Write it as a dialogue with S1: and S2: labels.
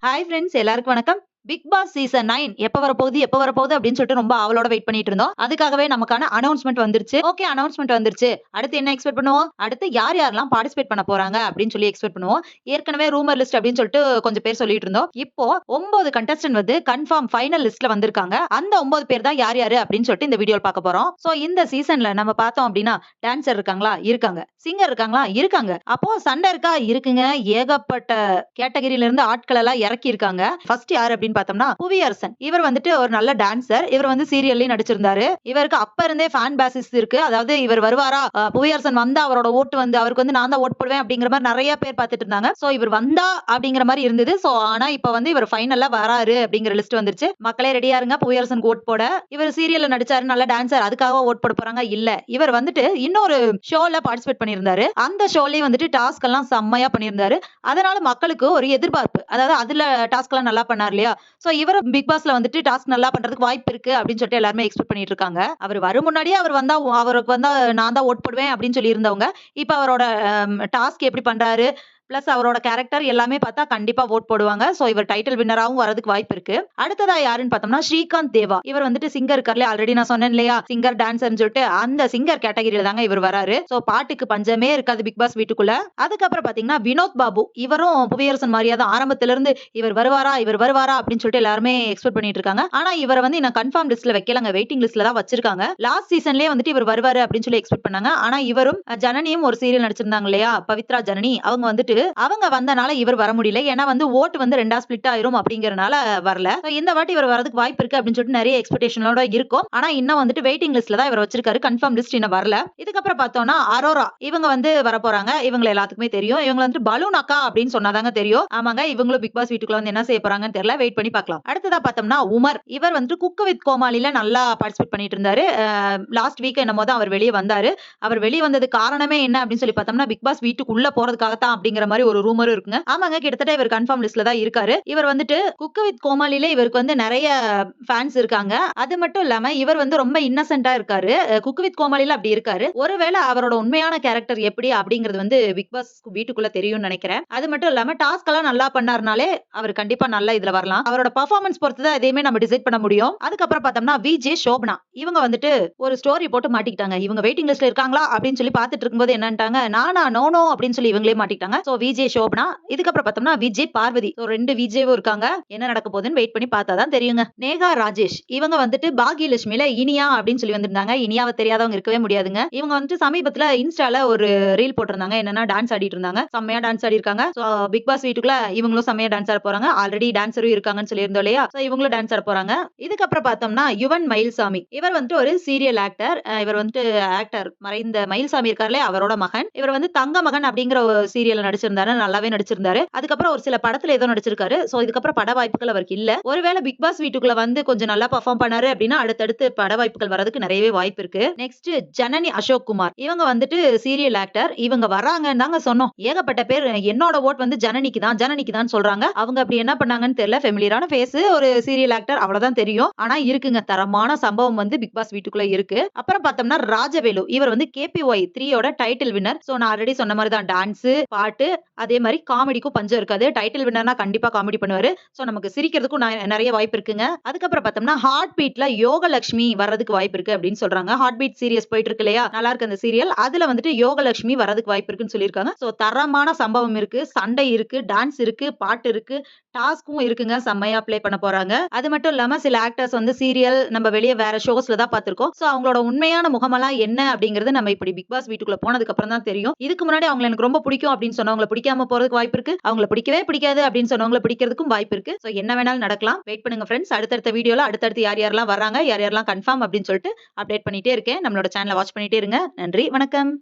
S1: Hi friends எல்லாருக்கும் வணக்கம். Big Boss season 9 எப்ப வரப்போகுது அப்படின்னு சொல்லிட்டு ரொம்ப ஆவலோட வெயிட் பண்ணிட்டு இருந்தோம். அதுக்காகவே நமக்கான அனௌன்ஸ்மென்ட் வந்துருச்சு. ஓகே அனௌன்ஸ்மென்ட் வந்துருச்சு. அடுத்து என்ன எக்ஸ்பெக்ட் பண்ணுவோம்? அடுத்து யார் யாரெல்லாம் பார்ட்டிசிபேட் பண்ண போறாங்க அப்படின்னு சொல்லி எக்ஸ்பெக்ட் பண்ணுவோம். ஏற்கனவே ரூமர் லிஸ்ட் அப்படின்னு சொல்லிட்டு கொஞ்சம் பேர் சொல்லிட்டு இருந்தோம். இப்போ 9 கண்டஸ்டன்ட் வந்து கன்ஃபார்ம் ஃபைனல் லிஸ்ட்ல வந்திருக்காங்க. அந்த 9 பேர் தான் யார் யாரு அப்படின்னு சொல்லிட்டு இந்த வீடியோல பார்க்க போறோம். சோ இந்த சீசன்ல நம்ம பார்த்தோம் அப்படின்னா டான்சர் இருக்காங்களா? இருக்காங்க. சிங்கர் இருக்காங்களா? இருக்காங்க. அப்போ சண்டை இருக்கா? இருக்குங்க. ஏகப்பட்ட கேட்டகரியில இருந்து ஆட்கள் எல்லாம் இறக்கி இருக்காங்க. ஃபர்ஸ்ட் யார் அப்படின்னு பார்த்தோம்னா புவியரசன். இவர் வந்துட்டு ஒரு நல்ல டான்சர். இவர் வந்து சீரியல்லயும் நடிச்சிருந்தாரு. இவருக்கு அப்ப இருந்தே ஃபேன் பேசிஸ் இருக்கு. அதாவது இவர் வருவாரா, புவியரசன் வந்தா அவரோட ஓட்டு வந்து அவருக்கு வந்து நான் தான் ஓட் போடுவேன் அப்படிங்கிற மாதிரி நிறைய பேர் பார்த்துட்டு இருந்தாங்க. சோ இவர் வந்தா அப்படிங்கிற மாதிரி இருந்தது. சோ ஆனா இப்ப வந்து இவர் ஃபைனல்ல வராரு அப்படிங்கிற லிஸ்ட் வந்துருச்சு. மக்களே ரெடியா இருங்க புவியரசனுக்கு ஓட் போட. இவர் சீரியல்ல நடிச்சாரு, நல்ல டான்சர், அதுக்காக ஓட் போட போறாங்க இல்ல. இவர் வந்துட்டு இன்னொரு ஷோல பார்ட்டிசிபேட் பண்ணியிருந்தாரு. அந்த ஷோலயும் வந்துட்டு டாஸ்க் எல்லாம் செம்மையா பண்ணியிருந்தாரு. அதனால மக்களுக்கு ஒரு எதிர்பார்ப்பு, அதாவது அதுல டாஸ்க் எல்லாம் நல்லா பண்ணார் இல்லையா, சோ இவர் பிக் பாஸ்ல வந்துட்டு டாஸ்க் நல்லா பண்றதுக்கு வாய்ப்பு இருக்கு அப்படின்னு சொல்லிட்டு எல்லாருமே எக்ஸ்பெக்ட் பண்ணிட்டு இருக்காங்க. அவர் வரும் முன்னாடியே அவர் வந்தா அவருக்கு வந்தா நான் தான் ஓட் போடுவேன் அப்படின்னு சொல்லி இருந்தவங்க இப்ப அவரோட டாஸ்க் எப்படி பண்றாரு பிளஸ் அவரோட கேரக்டர் எல்லாமே பார்த்தா கண்டிப்பா ஓட் போடுவாங்க. சோ இவர் டைட்டில் வின்னராவும் வரதுக்கு வாய்ப்பு இருக்கு. அடுத்ததா யாருன்னு பார்த்தோம்னா ஸ்ரீகாந்த் தேவா. இவர் வந்துட்டு சிங்கர் இருக்கார்ல, ஆல்ரெடி நான் சொன்னேன் இல்லையா சிங்கர் டான்சர்னு சொல்லிட்டு, அந்த சிங்கர் கேட்டகரியில தாங்க இவர் வராரு. சோ பாட்டுக்கு பஞ்சமே இருக்காது பிக் பாஸ் வீட்டுக்குள்ள. அதுக்கப்புறம் பாத்தீங்கன்னா வினோத் பாபு. இவரும் புவியரசன் மாதிரியா தான் ஆரம்பத்துல இருந்து இவர் வருவாரா அப்படின்னு சொல்லிட்டு எல்லாருமே எக்ஸ்பெக்ட் பண்ணிட்டு இருக்காங்க. ஆனா இவரை வந்து இன்னும் கன்ஃபார்ம் லிஸ்ட்ல வைக்கலங்க, வெயிட்டிங் லிஸ்ட்ல தான் வச்சிருக்காங்க. லாஸ்ட் சீசன்லயே வந்துட்டு இவர் வருவாரு அப்படின்னு சொல்லி எக்ஸ்பெக்ட் பண்ணாங்க. ஆனா இவரும் ஜனனியும் ஒரு சீரியல் நடிச்சிருந்தாங்க இல்லையா, பவித்ரா ஜனனி, அவங்க வந்தனால இவர் வர முடியல. ஏன்னா வந்து ஓட்டு வந்து ரெண்டா ஸ்பிளிட் ஆயிரும் அப்படிங்கறனால வரல. இந்த வாட்டி இவர் வரதுக்கு வாய்ப்பு இருக்கு அப்படின்னு சொல்லிட்டு நிறைய எக்ஸ்பெக்டேஷனோட இருக்கும். ஆனா இன்னும் வந்துட்டு வெயிட்டிங் லிஸ்ட்ல தான் இவர் வச்சிருக்காரு. கன்ஃபார்ம் லிஸ்ட் இன்னும் வரல. இதுக்கப்புறம் பார்த்தோம்னா அரோரா. இவங்க வந்து வர போறாங்க. இவங்க எல்லாத்துக்குமே தெரியும். இவங்க வந்து பலூன் அக்கா அப்படின்னு சொன்னாதாங்க தெரியும். ஆமாங்க, இவங்களும் பிக் பாஸ் வீட்டுக்குள்ள வந்து என்ன செய்ய போறாங்கன்னு தெரியல. வெயிட் பண்ணி பார்க்கலாம். அடுத்ததா பார்த்தோம்னா உமர். இவர் வந்து குக் வித் கோமாளில நல்லா பார்ட்டிசிபேட் பண்ணிட்டு இருந்தாரு. லாஸ்ட் வீக் என்னமோ தான் அவர் வெளியே வந்தாரு. அவர் வெளியே வந்தது காரணமே என்ன அப்படின்னு சொல்லி பார்த்தோம்னா பிக் பாஸ் வீட்டுக்குள்ள போறதுக்காகத்தான் அப்படிங்கிற மாதிரி ஒரு ரூமரும் இருக்குங்க. ஆமாங்க, கிட்டத்தட்ட இவர் கன்ஃபார்ம் லிஸ்ட்ல தான் இருக்காரு. இவர் வந்துட்டு குக் வித் கோமாளில இவருக்கு வந்து நிறைய ஃபேன்ஸ் இருக்காங்க. அது மட்டும் இல்லாம இவர் வந்து ரொம்ப இன்னசென்ட்டா இருக்காரு. குக் வித் கோமாளில அப்படி இருக்காரு. ஒருவேளை அவரோட உண்மையான கேரக்டர் எப்படி அப்படிங்கிறது வந்து பிக் பாஸ் வீட்டுக்குள்ள தெரியும்னு நினைக்கிறேன். அது மட்டும் இல்லாம டாஸ்க் எல்லாம் நல்லா பண்ணாருனாலே அவர் கண்டிப்பா நல்லா இதுல வரலாம். அவரோட பெர்ஃபார்மன்ஸ் பொறுத்து தான் எதையுமே நம்ம டிசைட் பண்ண முடியும். அதுக்கப்புறம் பார்த்தோம்னா விஜே சோபனா. இவங்க வந்துட்டு ஒரு ஸ்டோரி போட்டு மாட்டிக்கிட்டாங்க. இவங்க வெயிட்டிங் லிஸ்ட்ல இருக்காங்களா அப்படின்னு சொல்லி பார்த்துட்டு இருக்கும்போது என்னன்ட்டாங்க, நானா நோ அப்படின்னு சொல்லி இவங்களே மாட்டிக்கிட்டாங்க. So VJ Shobana. இதுக்கப்புறம் பார்த்தோம்னா விஜய் பார்வதி. சோ 2 விஜயும் இருக்காங்க. என்ன நடக்க போகுதுன்னு வெயிட் பண்ணி பார்த்தா தான் தெரியுங்க. நேகா ராஜேஷ். இவங்க வந்துட்டு பாகியலட்சுமில இனியா அப்படின்னு சொல்லி வந்திருந்தாங்க. இனியாவை தெரியாதவங்க இருக்கவே முடியாதுங்க. இவங்க வந்துட்டு சமீபத்துல இன்ஸ்டால ஒரு ரீல் போட்டிருந்தாங்க. என்னன்னா டான்ஸ் ஆடிட்டு இருந்தாங்க. செம்மையா டான்ஸ் ஆடி இருக்காங்க. சோ பிக் பாஸ் வீட்டுக்குள்ள இவங்களும் செம்மையா டான்ஸ் ஆட போறாங்க. ஆல்ரெடி டான்சரும் இருக்காங்கன்னு சொல்லி இருந்தோம் இல்லையா, சோ இவங்களும் டான்ஸ் ஆட போறாங்க. இதுக்கப்புறம் பார்த்தோம்னா யுவன் மயில்சாமி. இவர் வந்துட்டு ஒரு சீரியல் ஆக்டர். இவர் வந்துட்டு ஆக்டர் மறைந்த மயில்சாமி இருக்கார்ல, அவரோட மகன். இவர் வந்து தங்க மகன் அப்படிங்கிற ஒரு சீரியல்ல நடிச்சிருந்தாரு. நல்லாவே நடிச்சிருந்தாரு. அதுக்கப்புறம் ஒரு சில படத்துல ஏதோ நடிச்சிருக்காரு. சோ இதுக்கப்புறம் பட வாய்ப்புகள் அவருக்கு இல்ல. ஒருவேளை பிக் பாஸ் வீட்டுக்குள்ள வந்து கொஞ்சம் நல்லா பெர்ஃபார்ம் பண்ணாரு அப்படின்னா அடுத்தடுத்து பட வாய்ப்புகள் வரதுக்கு நிறையவே வாய்ப்பு இருக்கு. நெக்ஸ்ட் ஜனனி அசோக் குமார். இவங்க வந்துட்டு சீரியல் ஆக்டர். இவங்க வராங்கன்னு தாங்க சொன்னோம். ஏகப்பட்ட பேர் என்னோட ஓட் வந்து ஜனனிக்கு தான் சொல்றாங்க. அவங்க அப்படி என்ன பண்ணாங்கன்னு தெரியல. ஃபெமிலியரான ஃபேஸ், ஒரு சீரியல் ஆக்டர், அவ்வளவுதான் தெரியும். ஆனா இருக்குங்க, தரமான சம்பவம் வந்து பிக் பாஸ் வீட்டுக்குள்ள இருக்கு. அப்புறம் பார்த்தோம்னா ராஜவேலு. இவர் வந்து KPY 3யோட டைட்டில் வின்னர். சோ நான் ஆல்ரெடி சொன்ன மாதிரி தான் டான்ஸ், பாட்டு, அதே மாதிரி காமெடிக்கும் பஞ்சம் இருக்காது. டைட்டில் வின்னர்னா கண்டிப்பா காமெடி பண்ணுவாரு. சோ நமக்கு சிரிக்கிறதுக்கும் நிறைய வாய்ப்பு இருக்குங்க. அதுக்கப்புறம் பார்த்தோம்னா ஹார்ட் பீட்ல யோகலட்சுமி வர்றதுக்கு வாய்ப்பு இருக்கு அப்படின்னு சொல்றாங்க. ஹார்ட் பீட் சீரியஸ் போயிட்டு இருக்கு இல்லையா, நல்லா இருக்கு அந்த சீரியல். அதுல வந்துட்டு யோகலட்சுமி வரதுக்கு வாய்ப்பு இருக்குன்னு சொல்லியிருக்காங்க. சோ தரமான சம்பவம் இருக்கு, சண்டை இருக்கு, டான்ஸ் இருக்கு, பாட்டு இருக்கு, டாஸ்க்கும் இருக்குங்க. செம்மையா ப்ளே பண்ண போறாங்க. அது மட்டும் இல்லாம சில ஆக்டர்ஸ் வந்து சீரியல் நம்ம வெளியே வேற ஷோஸ்ல தான் பார்த்திருக்கோம். சோ அவங்களோட உண்மையான முகமெல்லாம் என்ன அப்படிங்கிறது நம்ம இப்படி பிக் பாஸ் வீட்டுக்குள்ள போனதுக்கு அப்புறம் தான் தெரியும். இதுக்கு முன்னாடி அவங்க எனக்கு ரொம்ப பிடிக்கும் அப்படின்னு சொன்னவங்களை பிடிக்காம போறதுக்கு வாய்ப்பு இருக்கு. அவங்களை பிடிக்கவே பிடிக்காது அப்படின்னு சொன்னவங்களை பிடிக்கிறதுக்கும் வாய்ப்பு இருக்கு. சோ என்ன வேணாலும் நடக்கலாம். வெயிட் பண்ணுங்க ஃப்ரெண்ட்ஸ். அடுத்தடுத்த வீடியோல அடுத்தடுத்து யார் யாரெல்லாம் வராங்க, யார் யாரெல்லாம் கன்ஃபார்ம் அப்படின்னு சொல்லிட்டு அப்டேட் பண்ணிட்டே இருக்கேன். நம்மளோட சேனலை வாட்ச் பண்ணிட்டே இருங்க. நன்றி, வணக்கம்.